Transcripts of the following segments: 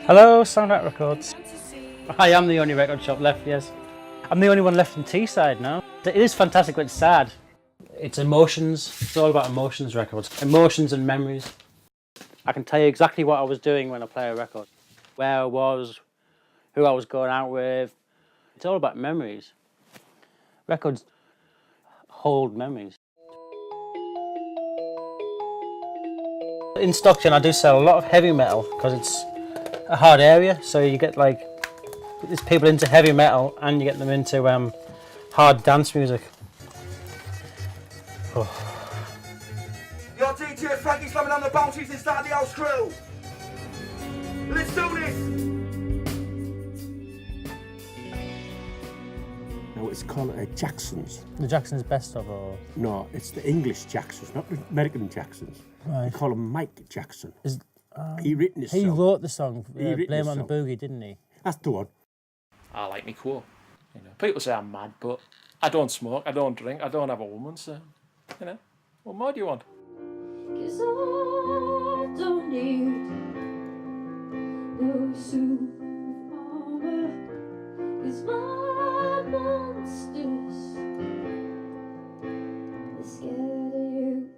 Hello, Sound Out Records. I am the only record shop left, yes. I'm the only one left in Teesside now. It is fantastic, but it's sad. It's emotions. It's all about emotions records. Emotions and memories. I can tell you exactly what I was doing when I play a record. Where I was, who I was going out with. It's all about memories. Records hold memories. In Stockton, I do sell a lot of heavy metal because it's a hard area, so you get like there's people into heavy metal and you get them into hard dance music. Oh. Your DJ Frankie slamming on the bounties inside the house crew. Let's do this. No, it's called Jacksons. The Jacksons best of, or No, it's the English Jacksons, not the American Jacksons. right? They call him Mike Jackson. He wrote the song. Blame it on the Boogie, didn't he? That's the one. I like me quote. You know, people say I'm mad, but I don't smoke, I don't drink, I don't have a woman, so you know, what more do you want? 'Cause I don't need no suit of armor, 'cause my monsters are scared of you.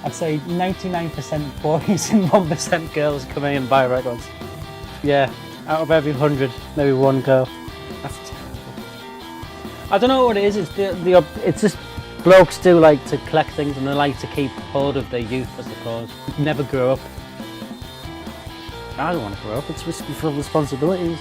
I'd say 99% boys and 1% girls come in and buy records. Yeah, out of every 100, maybe one girl. That's terrible. I don't know what it is. It's just blokes do like to collect things and they like to keep hold of their youth, I suppose. Never grow up. I don't want to grow up. It's full of responsibilities.